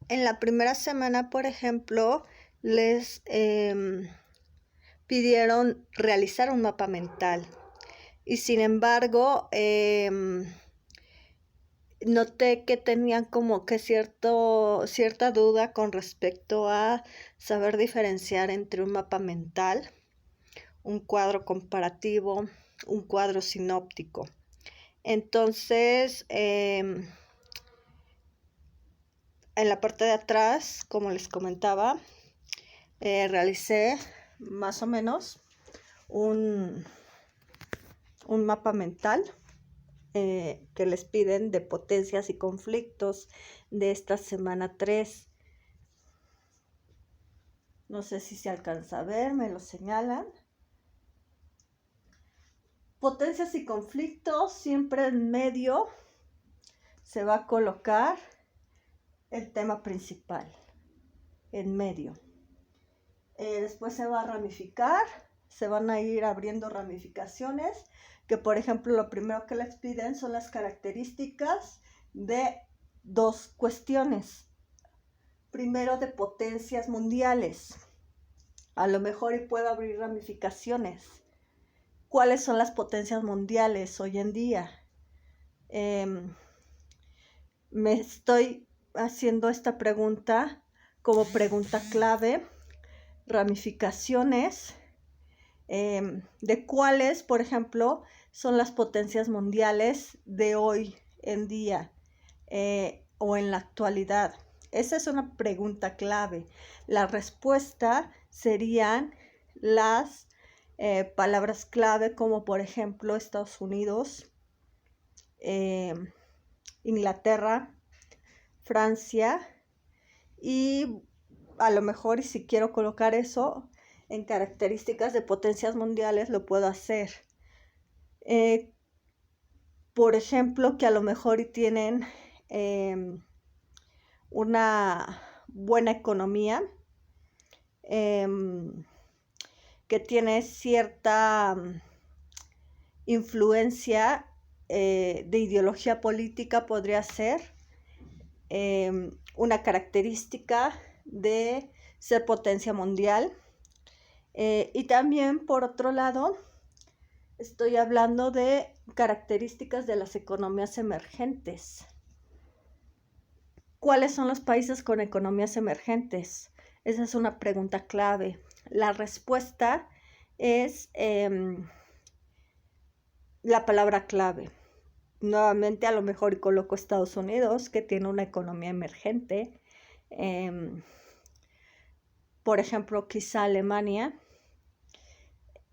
en la primera semana, por ejemplo, les pidieron realizar un mapa mental. Y sin embargo, noté que tenían como que cierta duda con respecto a saber diferenciar entre un mapa mental, un cuadro comparativo, un cuadro sinóptico. Entonces, en la parte de atrás, como les comentaba, realicé más o menos un mapa mental que les piden de potencias y conflictos de esta semana 3. No sé si se alcanza a ver, me lo señalan. Potencias y conflictos, siempre en medio se va a colocar el tema principal, en medio. Después se va a ramificar, se van a ir abriendo ramificaciones, que por ejemplo lo primero que les piden son las características de 2 cuestiones. Primero de potencias mundiales, a lo mejor y puedo abrir ramificaciones. ¿Cuáles son las potencias mundiales hoy en día? Me estoy haciendo esta pregunta como pregunta clave, ramificaciones de cuáles, por ejemplo, son las potencias mundiales de hoy en día o en la actualidad. Esa es una pregunta clave. La respuesta serían las palabras clave como por ejemplo Estados Unidos, Inglaterra, Francia, y a lo mejor, y si quiero colocar eso en características de potencias mundiales, lo puedo hacer. Por ejemplo, que a lo mejor tienen una buena economía, que tiene cierta influencia de ideología política, podría ser una característica de ser potencia mundial. Y también, por otro lado, estoy hablando de características de las economías emergentes. ¿Cuáles son los países con economías emergentes? Esa es una pregunta clave. La respuesta es la palabra clave. Nuevamente, a lo mejor coloco Estados Unidos, que tiene una economía emergente. Por ejemplo, quizá Alemania,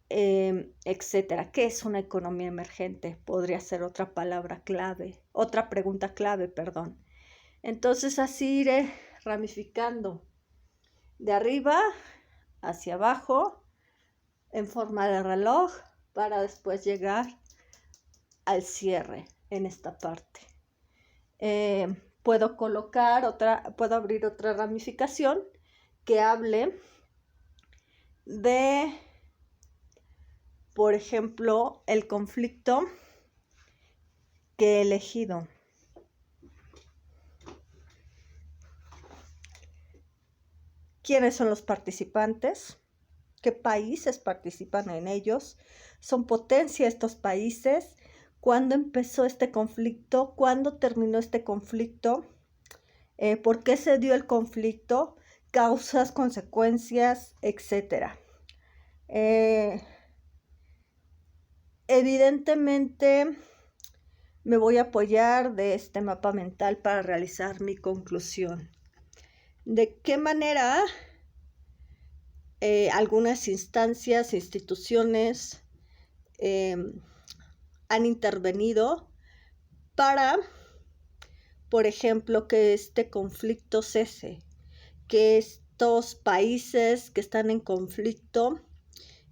etcétera. ¿Qué es una economía emergente? Podría ser otra palabra clave, otra pregunta clave, perdón. Entonces así iré ramificando de arriba hacia abajo en forma de reloj para después llegar al cierre en esta parte. Puedo abrir otra ramificación que hable de, por ejemplo, el conflicto que he elegido. ¿Quiénes son los participantes? ¿Qué países participan en ellos? ¿Son potencia estos países? ¿Cuándo empezó este conflicto? ¿Cuándo terminó este conflicto? ¿Por qué se dio el conflicto? Causas, consecuencias, etcétera. Evidentemente me voy a apoyar de este mapa mental para realizar mi conclusión. ¿De qué manera algunas instancias, instituciones han intervenido para, por ejemplo, que este conflicto cese, que estos países que están en conflicto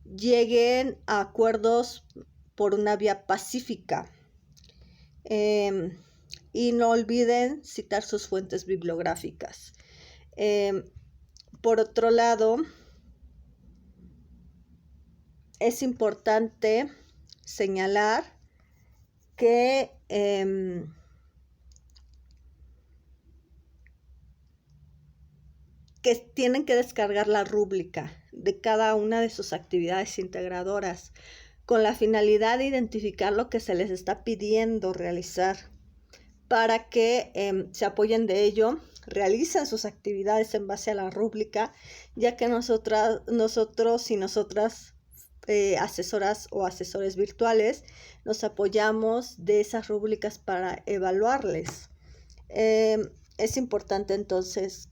lleguen a acuerdos por una vía pacífica? Y no olviden citar sus fuentes bibliográficas. Por otro lado, es importante señalar que que tienen que descargar la rúbrica de cada una de sus actividades integradoras con la finalidad de identificar lo que se les está pidiendo realizar para que se apoyen de ello, realicen sus actividades en base a la rúbrica, ya que nosotros y nosotras, asesoras o asesores virtuales, nos apoyamos de esas rúbricas para evaluarles. Es importante entonces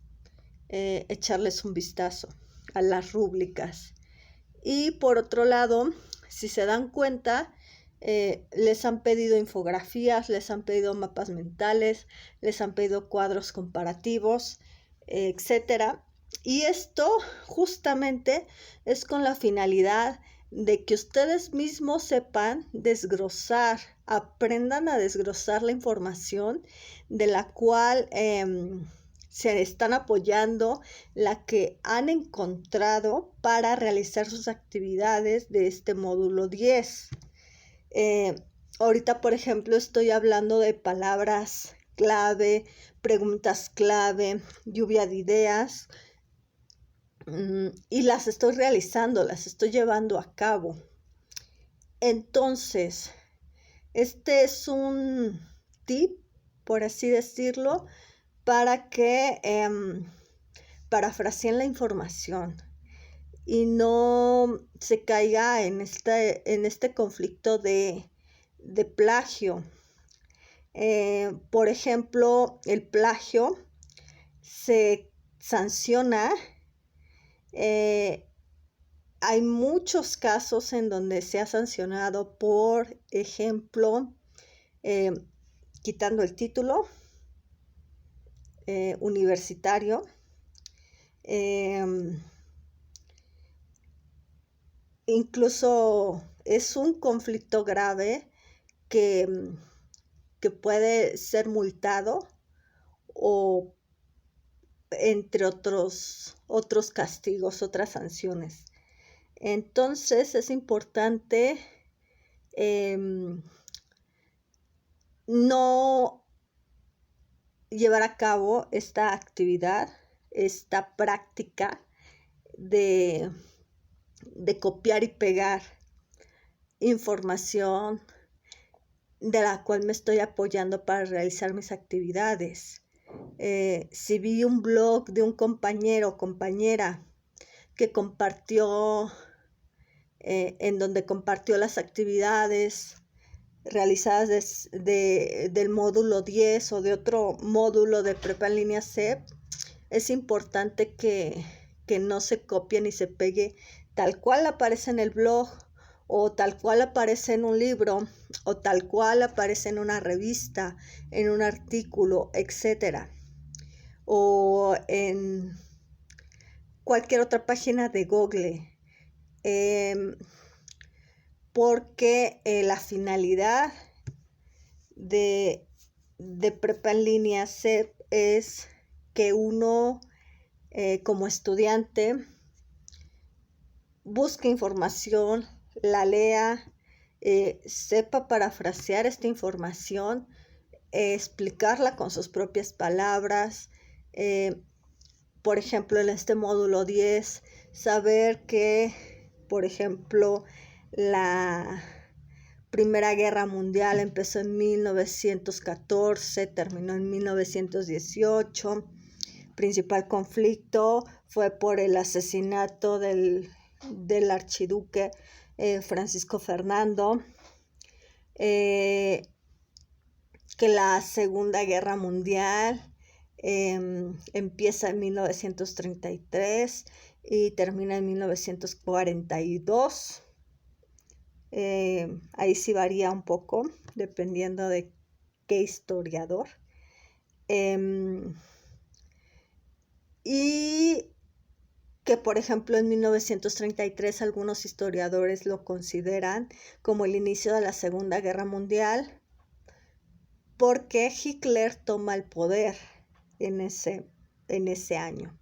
echarles un vistazo a las rúbricas. Y por otro lado, si se dan cuenta, les han pedido infografías, les han pedido mapas mentales, les han pedido cuadros comparativos, etcétera. Y esto justamente es con la finalidad de que ustedes mismos sepan desglosar, aprendan a desglosar la información de la cual se están apoyando, la que han encontrado para realizar sus actividades de este módulo 10. Ahorita, por ejemplo, estoy hablando de palabras clave, preguntas clave, lluvia de ideas, y las estoy realizando, las estoy llevando a cabo. Entonces, este es un tip, por así decirlo, para que parafraseen la información y no se caiga en este conflicto de plagio. Por ejemplo, el plagio se sanciona. Hay muchos casos en donde se ha sancionado, por ejemplo, quitando el título universitario, incluso es un conflicto grave que puede ser multado o entre otros castigos, otras sanciones. Entonces es importante no llevar a cabo esta actividad, esta práctica de copiar y pegar información de la cual me estoy apoyando para realizar mis actividades. Si vi un blog de un compañero o compañera que compartió, en donde compartió las actividades realizadas del módulo 10 o de otro módulo de prepa en línea CEP, es importante que no se copie ni se pegue tal cual aparece en el blog, o tal cual aparece en un libro, o tal cual aparece en una revista, en un artículo, etcétera, o en cualquier otra página de Google, porque la finalidad de prepa en línea CEP es que uno como estudiante busque información, la lea, sepa parafrasear esta información, explicarla con sus propias palabras. Por ejemplo, en este módulo 10, saber que, por ejemplo, la Primera Guerra Mundial empezó en 1914, terminó en 1918. Principal conflicto fue por el asesinato del archiduque Francisco Fernando. Que la Segunda Guerra Mundial empieza en 1933 y termina en 1942. Ahí sí varía un poco, dependiendo de qué historiador. Y que, por ejemplo, en 1933 algunos historiadores lo consideran como el inicio de la Segunda Guerra Mundial, porque Hitler toma el poder en ese año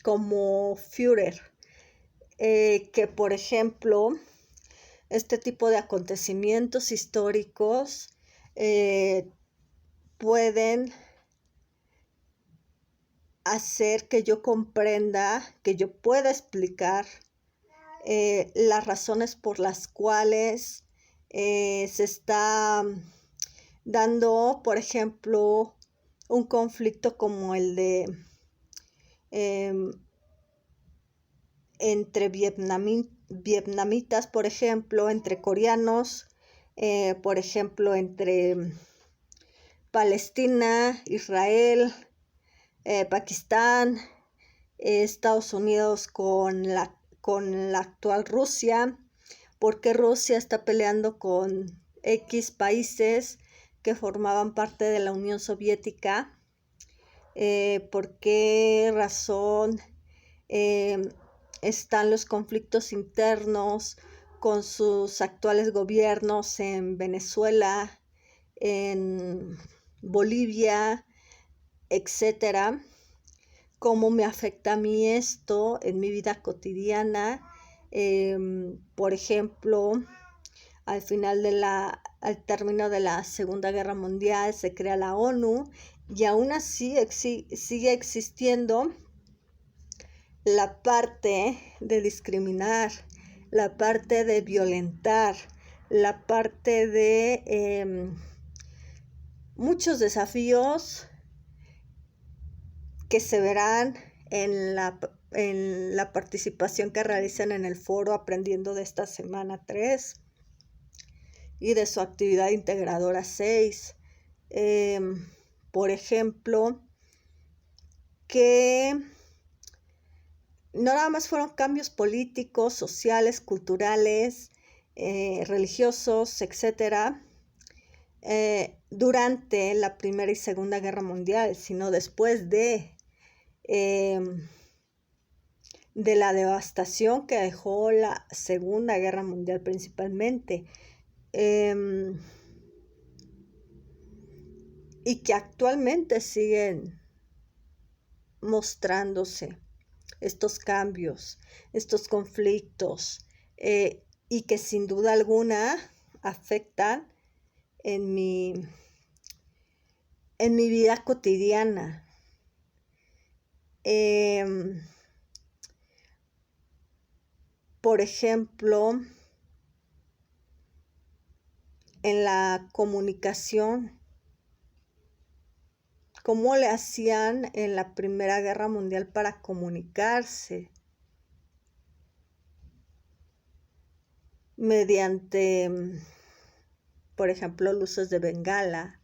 como Führer, que, por ejemplo, este tipo de acontecimientos históricos pueden hacer que yo comprenda, que yo pueda explicar las razones por las cuales se está dando, por ejemplo, un conflicto como el de entre vietnamitas, por ejemplo, entre coreanos, por ejemplo, entre Palestina, Israel, Pakistán, Estados Unidos con la actual Rusia, porque Rusia está peleando con X países que formaban parte de la Unión Soviética, por qué razón están los conflictos internos con sus actuales gobiernos en Venezuela, en Bolivia, etcétera. Cómo me afecta a mí esto en mi vida cotidiana. Por ejemplo, al término de la Segunda Guerra Mundial se crea la ONU y aún así sigue existiendo la parte de discriminar, la parte de violentar, la parte de muchos desafíos que se verán en la participación que realizan en el foro Aprendiendo de esta semana 3 y de su actividad integradora 6. Por ejemplo, que no nada más fueron cambios políticos, sociales, culturales, religiosos, etcétera, durante la Primera y Segunda Guerra Mundial, sino después de la devastación que dejó la Segunda Guerra Mundial principalmente, y que actualmente siguen mostrándose estos cambios, estos conflictos, y que sin duda alguna afectan en mi vida cotidiana. Por ejemplo, en la comunicación, cómo le hacían en la Primera Guerra Mundial para comunicarse, mediante, por ejemplo, luces de bengala,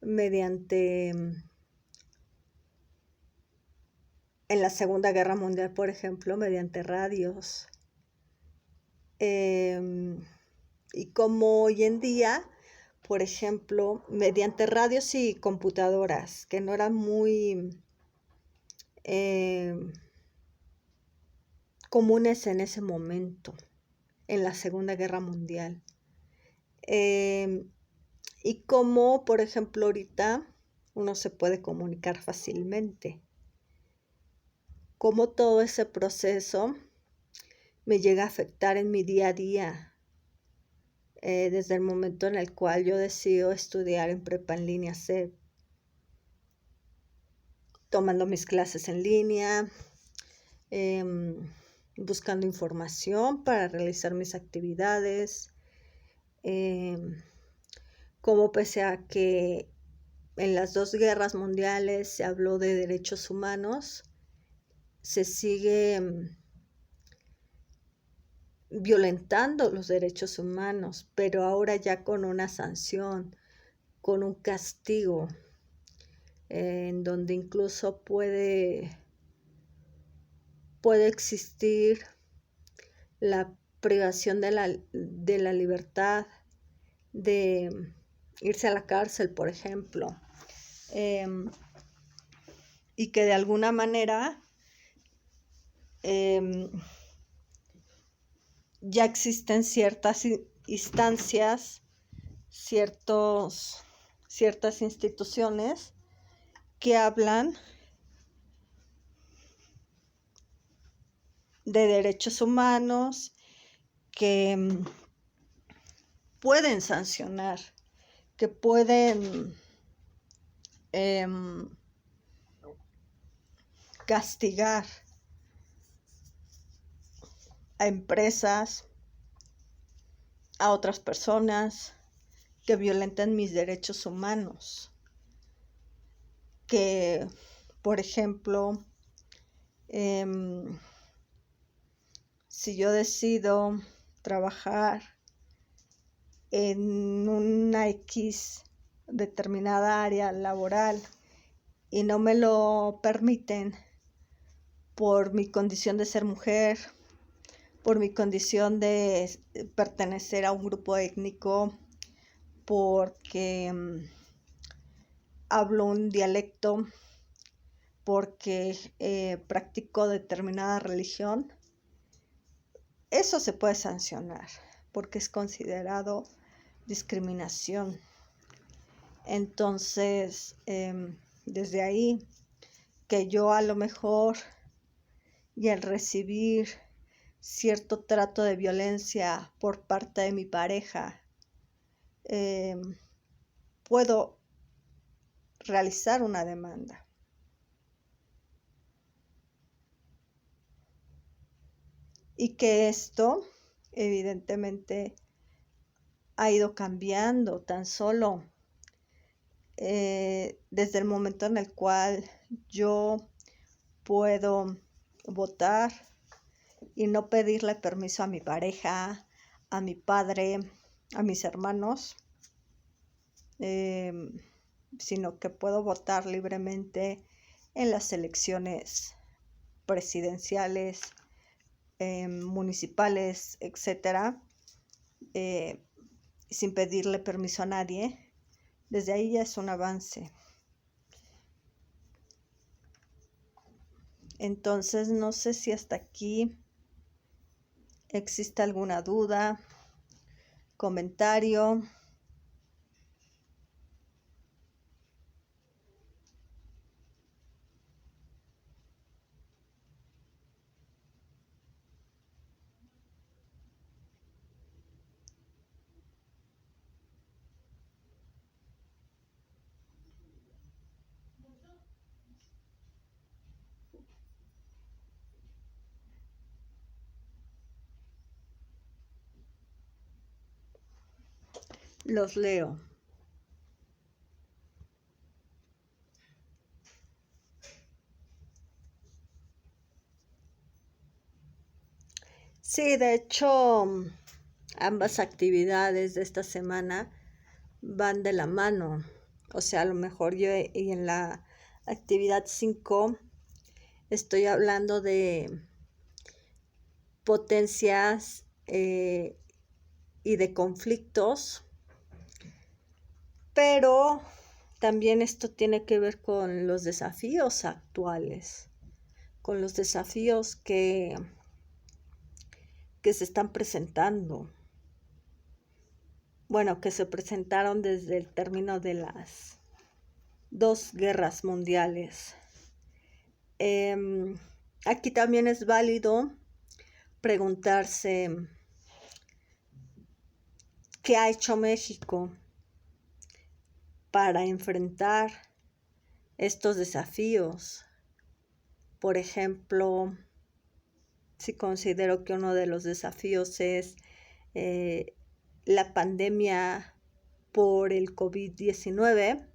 mediante, en la Segunda Guerra Mundial, por ejemplo, mediante radios, y como hoy en día, por ejemplo, mediante radios y computadoras, que no eran muy comunes en ese momento, en la Segunda Guerra Mundial. Y como, por ejemplo, ahorita uno se puede comunicar fácilmente. Cómo todo ese proceso me llega a afectar en mi día a día, desde el momento en el cual yo decido estudiar en prepa en línea C, tomando mis clases en línea, buscando información para realizar mis actividades, como pese a que en las dos guerras mundiales se habló de derechos humanos, se sigue violentando los derechos humanos, pero ahora ya con una sanción, con un castigo, en donde incluso puede existir la privación de la libertad, de irse a la cárcel, por ejemplo, y que de alguna manera ya existen ciertas instancias, ciertas instituciones que hablan de derechos humanos, que pueden sancionar, que pueden castigar a empresas, a otras personas que violentan mis derechos humanos. Que, por ejemplo, si yo decido trabajar en una X determinada área laboral y no me lo permiten por mi condición de ser mujer, por mi condición de pertenecer a un grupo étnico, porque hablo un dialecto, porque practico determinada religión, eso se puede sancionar porque es considerado discriminación. Entonces, desde ahí, que yo a lo mejor y al recibir cierto trato de violencia por parte de mi pareja, puedo realizar una demanda. Y que esto, evidentemente, ha ido cambiando tan solo desde el momento en el cual yo puedo votar y no pedirle permiso a mi pareja, a mi padre, a mis hermanos, sino que puedo votar libremente en las elecciones presidenciales, municipales, etcétera, sin pedirle permiso a nadie. Desde ahí ya es un avance. Entonces, no sé si hasta aquí existe alguna duda, comentario. Los leo. Sí, de hecho, ambas actividades de esta semana van de la mano. O sea, a lo mejor yo y en la actividad 5 estoy hablando de potencias y de conflictos, pero también esto tiene que ver con los desafíos actuales, con los desafíos que se están presentando. Bueno, que se presentaron desde el término de las 2 guerras mundiales. Aquí también es válido preguntarse qué ha hecho México para enfrentar estos desafíos. Por ejemplo, si considero que uno de los desafíos es la pandemia por el COVID-19,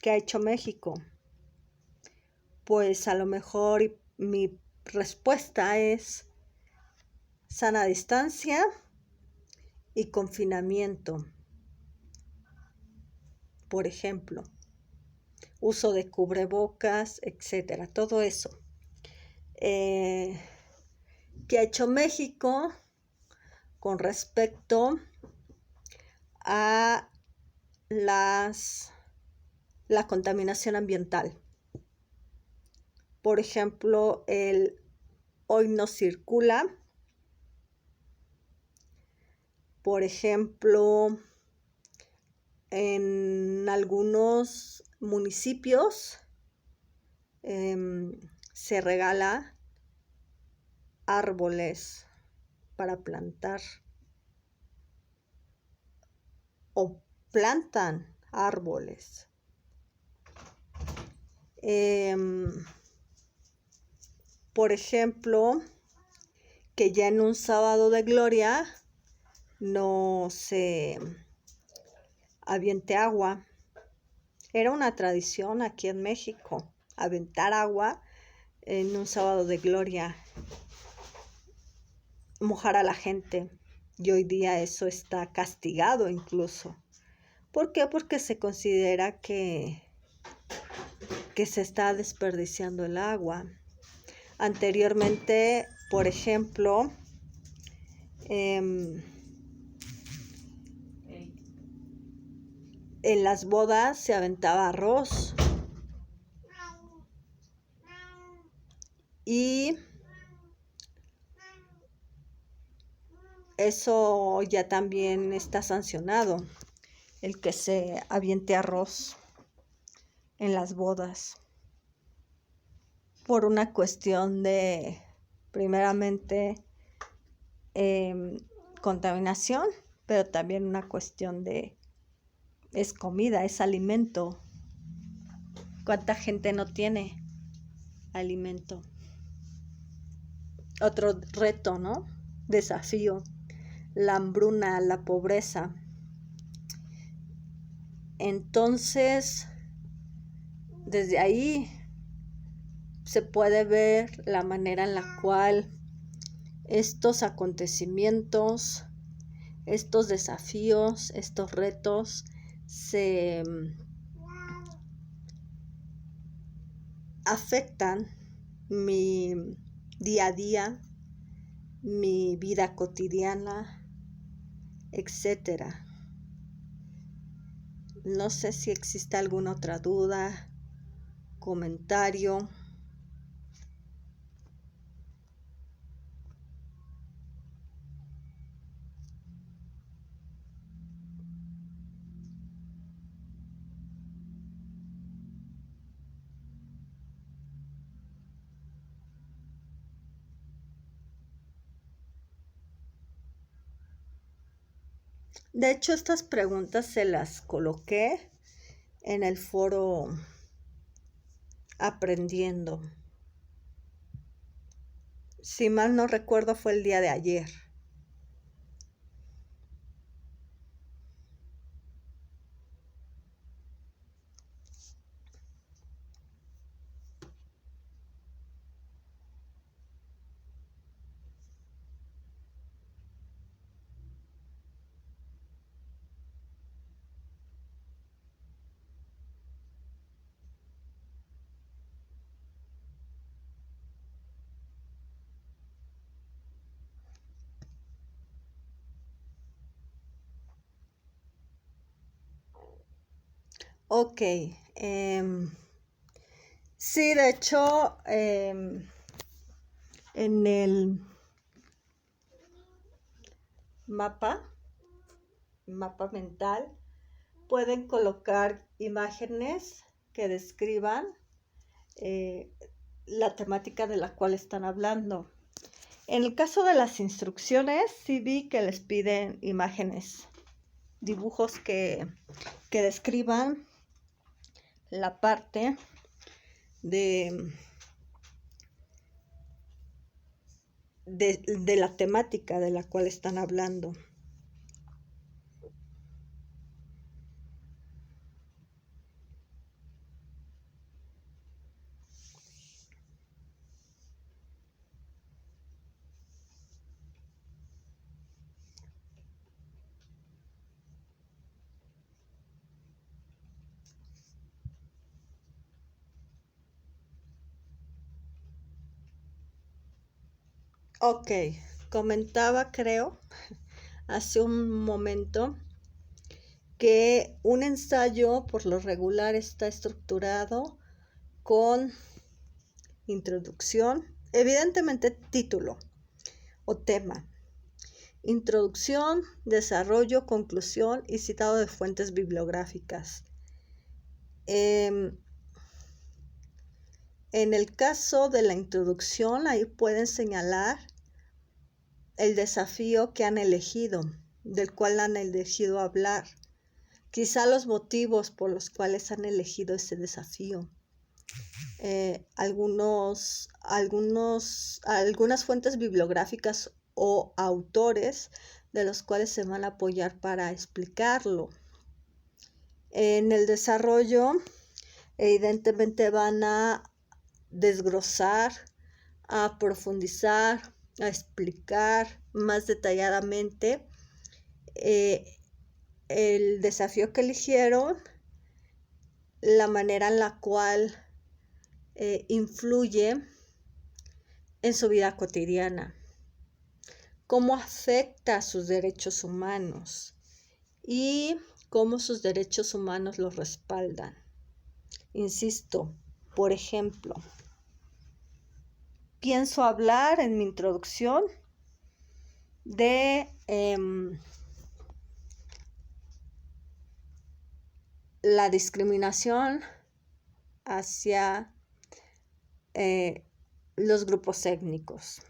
¿qué ha hecho México? Pues a lo mejor mi respuesta es sana distancia y confinamiento. Por ejemplo, uso de cubrebocas, etcétera, todo eso. ¿Qué ha hecho México con respecto a la contaminación ambiental? Por ejemplo, el hoy no circula. Por ejemplo, en algunos municipios se regala árboles para plantar o plantan árboles. por ejemplo, que ya en un sábado de gloria no se aviente agua. Era una tradición aquí en México, aventar agua en un sábado de gloria, mojar a la gente. Y hoy día eso está castigado incluso. ¿Por qué? Porque se considera que se está desperdiciando el agua. Anteriormente, por ejemplo, en las bodas se aventaba arroz y eso ya también está sancionado, el que se aviente arroz en las bodas, por una cuestión de, primeramente, contaminación, pero también una cuestión de, es comida, es alimento. ¿Cuánta gente no tiene alimento? Otro reto, ¿no? Desafío, la hambruna, la pobreza. Entonces, desde ahí se puede ver la manera en la cual estos acontecimientos, estos desafíos, estos retos se afectan mi día a día, mi vida cotidiana, etcétera. No sé si existe alguna otra duda, comentario. De hecho, estas preguntas se las coloqué en el foro Aprendiendo. Si mal no recuerdo, fue el día de ayer. Ok. Sí, de hecho, en el mapa mental, pueden colocar imágenes que describan la temática de la cual están hablando. En el caso de las instrucciones, sí vi que les piden imágenes, dibujos que describan la parte de la temática de la cual están hablando. Ok, comentaba, creo, hace un momento, que un ensayo por lo regular está estructurado con introducción, evidentemente título o tema, introducción, desarrollo, conclusión y citado de fuentes bibliográficas. En el caso de la introducción, ahí pueden señalar el desafío que han elegido, del cual han elegido hablar, quizá los motivos por los cuales han elegido ese desafío. algunas fuentes bibliográficas o autores de los cuales se van a apoyar para explicarlo. En el desarrollo, evidentemente van a desglosar, a profundizar, a explicar más detalladamente el desafío que eligieron, la manera en la cual influye en su vida cotidiana, cómo afecta a sus derechos humanos y cómo sus derechos humanos los respaldan. Insisto, por ejemplo, pienso hablar en mi introducción de la discriminación hacia los grupos étnicos.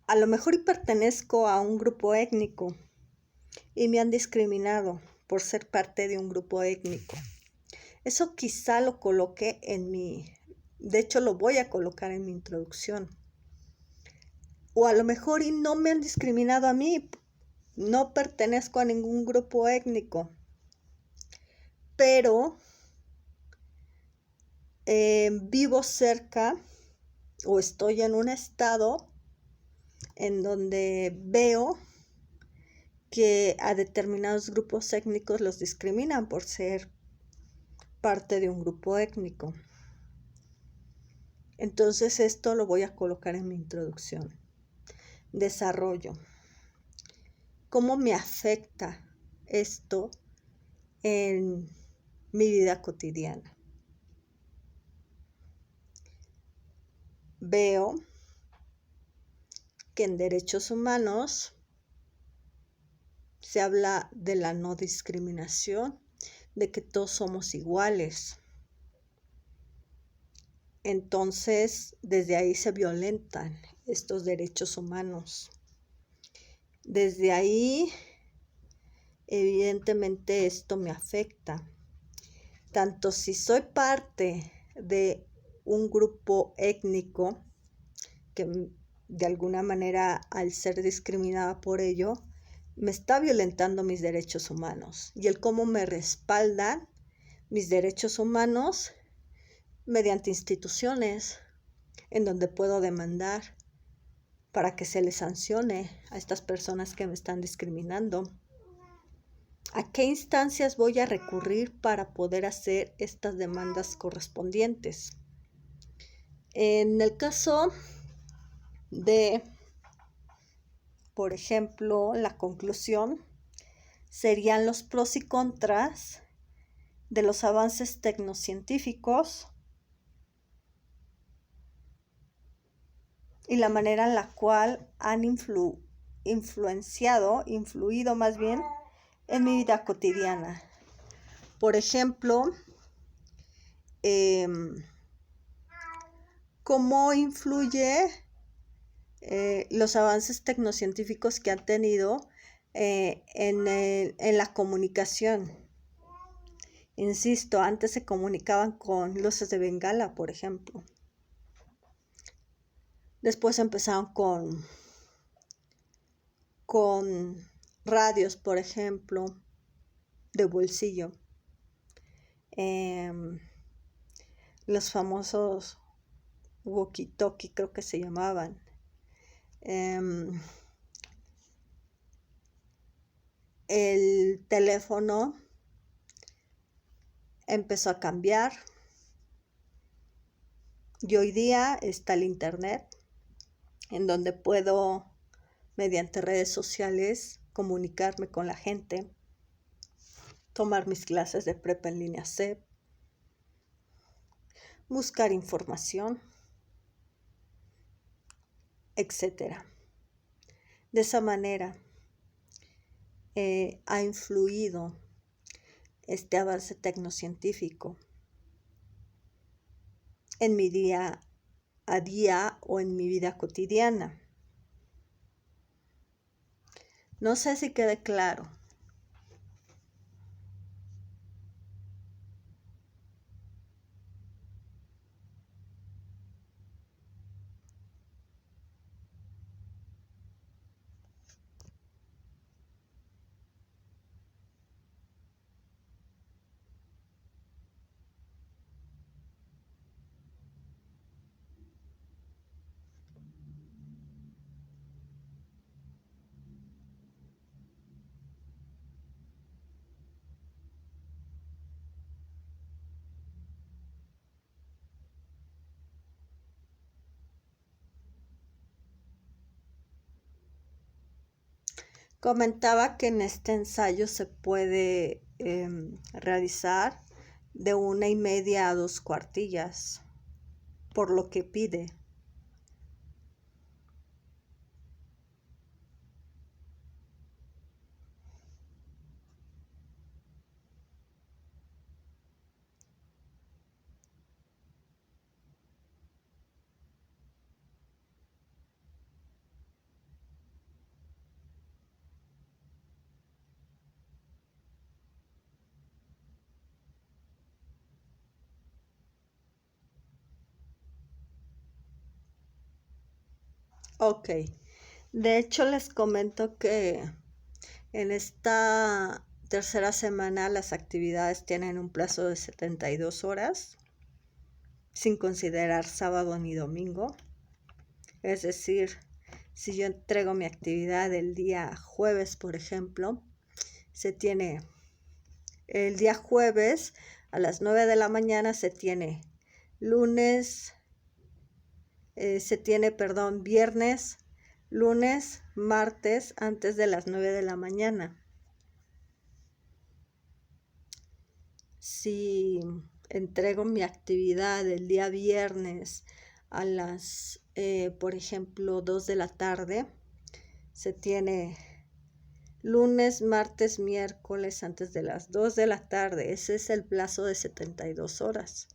A lo mejor y pertenezco a un grupo étnico y me han discriminado por ser parte de un grupo étnico. Eso quizá lo coloque de hecho lo voy a colocar en mi introducción. O a lo mejor y no me han discriminado a mí, no pertenezco a ningún grupo étnico, pero vivo cerca o estoy en un estado en donde veo que a determinados grupos étnicos los discriminan por ser parte de un grupo étnico. Entonces esto lo voy a colocar en mi introducción. Desarrollo. ¿Cómo me afecta esto en mi vida cotidiana? Veo que en derechos humanos se habla de la no discriminación, de que todos somos iguales. Entonces, desde ahí se violentan estos derechos humanos. Desde ahí, evidentemente, esto me afecta. Tanto si soy parte de un grupo étnico, que de alguna manera, al ser discriminada por ello, me está violentando mis derechos humanos. Y el cómo me respaldan mis derechos humanos mediante instituciones en donde puedo demandar para que se les sancione a estas personas que me están discriminando. ¿A qué instancias voy a recurrir para poder hacer estas demandas correspondientes? En el caso de, por ejemplo, la conclusión, serían los pros y contras de los avances tecnocientíficos y la manera en la cual han influido más bien en mi vida cotidiana. Por ejemplo, cómo influye los avances tecnocientíficos que han tenido en la comunicación. Insisto, antes se comunicaban con luces de bengala, por ejemplo. Después empezaron con radios, por ejemplo, de bolsillo. Los famosos walkie-talkie, creo que se llamaban. El teléfono empezó a cambiar y hoy día está el internet, en donde puedo, mediante redes sociales, comunicarme con la gente, tomar mis clases de prepa en línea CEP, buscar información, etc. De esa manera ha influido este avance tecnocientífico en mi día a día o en mi vida cotidiana. No sé si quede claro. Comentaba que en este ensayo se puede realizar de 1:30 a 2 cuartillas, por lo que pide. Ok, de hecho les comento que en esta tercera semana las actividades tienen un plazo de 72 horas, sin considerar sábado ni domingo. Es decir, si yo entrego mi actividad el día jueves, por ejemplo, se tiene el día jueves a las 9 de la mañana, se tiene lunes, viernes, lunes, martes, antes de las 9 de la mañana. Si entrego mi actividad el día viernes a las, por ejemplo, 2 de la tarde, se tiene lunes, martes, miércoles antes de las 2 de la tarde. Ese es el plazo de 72 horas.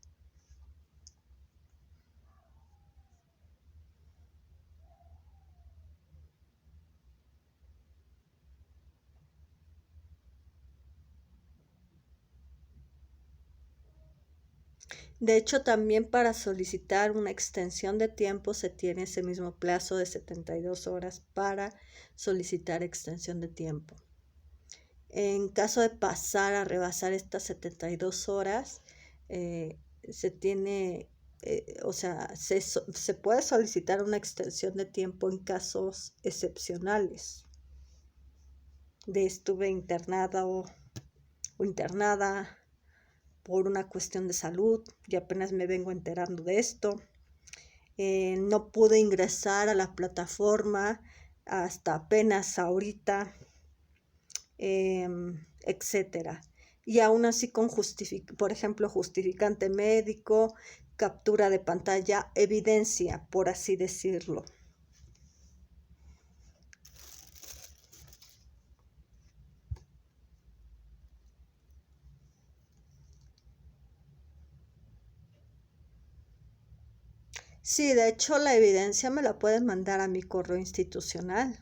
De hecho, también para solicitar una extensión de tiempo se tiene ese mismo plazo de 72 horas para solicitar extensión de tiempo. En caso de pasar a rebasar estas 72 horas, se tiene, se puede solicitar una extensión de tiempo en casos excepcionales. De estuve internada o internada por una cuestión de salud y apenas me vengo enterando de esto. No pude ingresar a la plataforma hasta apenas ahorita, etcétera. Y aún así con por ejemplo, justificante médico, captura de pantalla, evidencia, por así decirlo. Sí, de hecho la evidencia me la pueden mandar a mi correo institucional.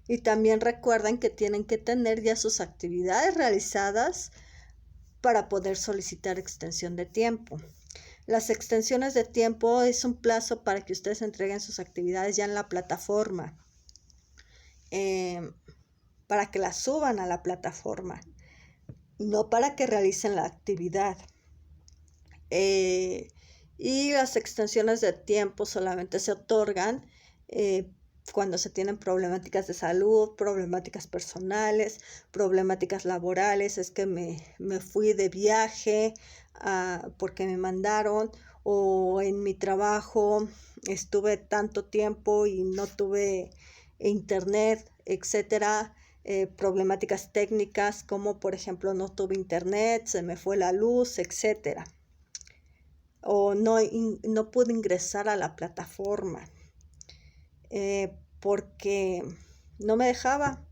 Y también recuerden que tienen que tener ya sus actividades realizadas para poder solicitar extensión de tiempo. Las extensiones de tiempo es un plazo para que ustedes entreguen sus actividades ya en la plataforma, para que las suban a la plataforma, no para que realicen la actividad. Y las extensiones de tiempo solamente se otorgan cuando se tienen problemáticas de salud, problemáticas personales, problemáticas laborales. Es que me fui de viaje porque me mandaron, o en mi trabajo estuve tanto tiempo y no tuve internet, etcétera. Problemáticas técnicas como por ejemplo no tuve internet, se me fue la luz, etcétera. O no pude ingresar a la plataforma porque no me dejaba.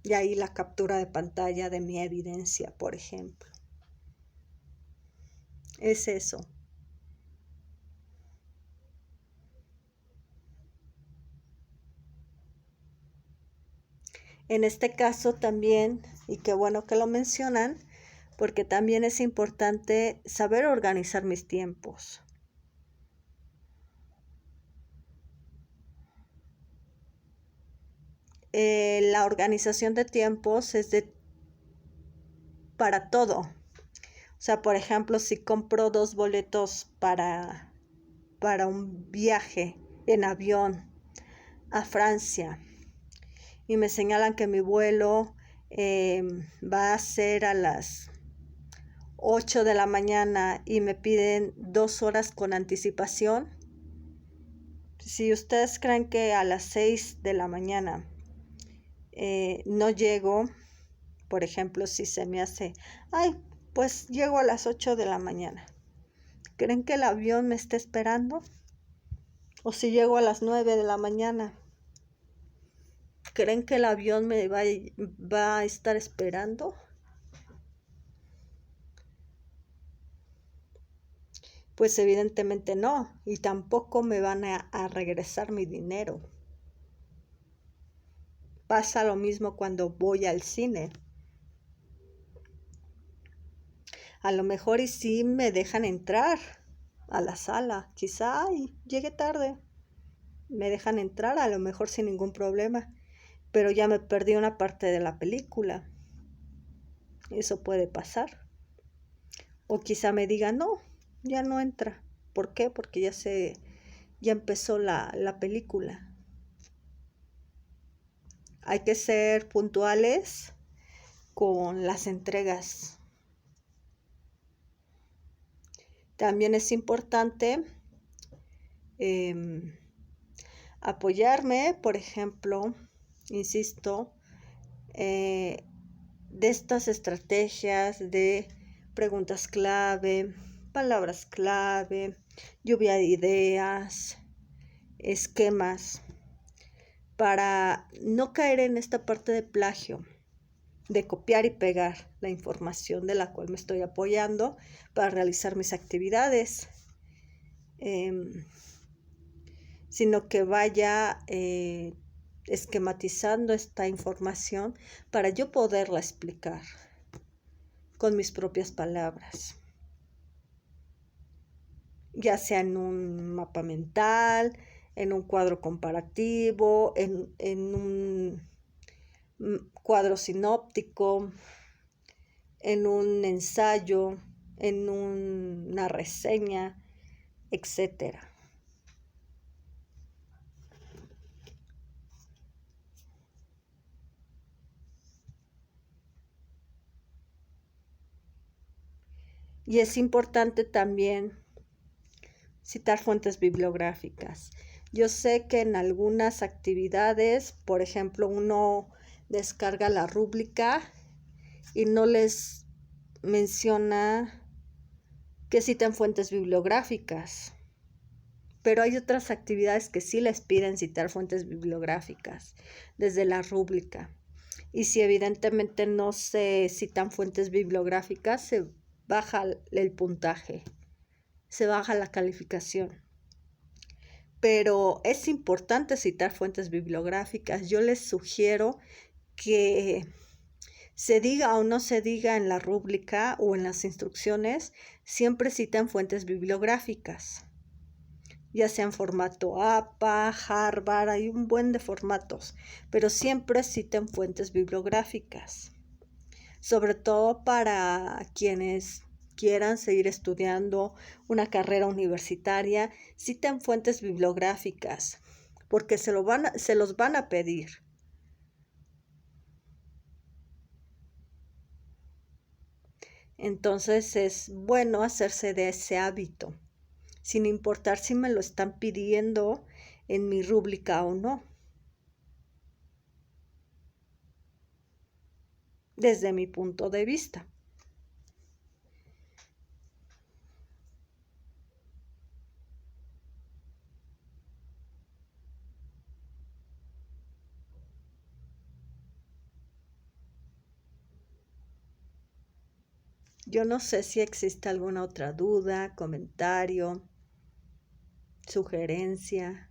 Y ahí la captura de pantalla de mi evidencia, por ejemplo. Es eso. En este caso también, y qué bueno que lo mencionan, porque también es importante saber organizar mis tiempos. La organización de tiempos es para todo. O sea, por ejemplo, si compro 2 boletos para un viaje en avión a Francia y me señalan que mi vuelo va a ser a las 8 de la mañana y me piden 2 horas con anticipación, Si ustedes creen que a las 6 de la mañana no llego, por ejemplo, si se me hace, ay, pues llego a las 8 de la mañana, ¿creen que el avión me esté esperando? O si llego a las 9 de la mañana, ¿creen que el avión me va a estar esperando? Pues evidentemente no, y tampoco me van a regresar mi dinero. Pasa lo mismo cuando voy al cine. A lo mejor y sí me dejan entrar a la sala, quizá llegue tarde, me dejan entrar a lo mejor sin ningún problema, pero ya me perdí una parte de la película. Eso puede pasar. O quizá me digan, no, ya no entra. ¿Por qué? Porque ya empezó la película. Hay que ser puntuales con las entregas. También es importante apoyarme, por ejemplo, insisto, de estas estrategias de preguntas clave, palabras clave, lluvia de ideas, esquemas, para no caer en esta parte de plagio, de copiar y pegar la información de la cual me estoy apoyando para realizar mis actividades, sino que vaya esquematizando esta información para yo poderla explicar con mis propias palabras, ya sea en un mapa mental, en un cuadro comparativo, en un cuadro sinóptico, en un ensayo, en una reseña, etc. Y es importante también citar fuentes bibliográficas. Yo sé que en algunas actividades, por ejemplo, uno descarga la rúbrica y no les menciona que citen fuentes bibliográficas. Pero hay otras actividades que sí les piden citar fuentes bibliográficas desde la rúbrica. Y si evidentemente no se citan fuentes bibliográficas, se baja el puntaje, se baja la calificación. Pero es importante citar fuentes bibliográficas. Yo les sugiero que se diga o no se diga en la rúbrica o en las instrucciones, siempre citen fuentes bibliográficas, ya sea en formato APA, Harvard, hay un buen de formatos, pero siempre citen fuentes bibliográficas, sobre todo para quienes quieran seguir estudiando una carrera universitaria, citen fuentes bibliográficas, porque se los van a pedir. Entonces es bueno hacerse de ese hábito, sin importar si me lo están pidiendo en mi rúbrica o no. Desde mi punto de vista. Yo no sé si existe alguna otra duda, comentario, sugerencia.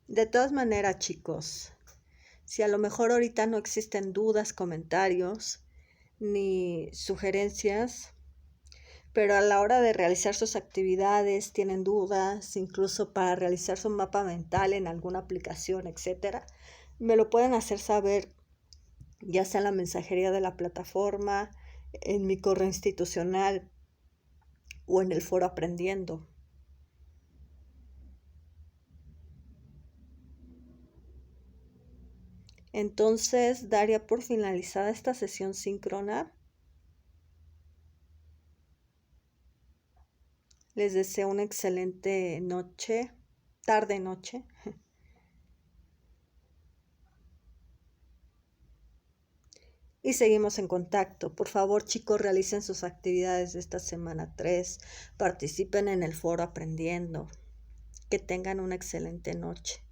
De todas maneras, chicos, si a lo mejor ahorita no existen dudas, comentarios ni sugerencias, pero a la hora de realizar sus actividades tienen dudas, incluso para realizar su mapa mental en alguna aplicación, etcétera, me lo pueden hacer saber, ya sea en la mensajería de la plataforma, en mi correo institucional o en el foro Aprendiendo. Entonces, daría por finalizada esta sesión síncrona. Les deseo una excelente noche, tarde-noche. Y seguimos en contacto. Por favor, chicos, realicen sus actividades de esta semana 3. Participen en el foro Aprendiendo. Que tengan una excelente noche.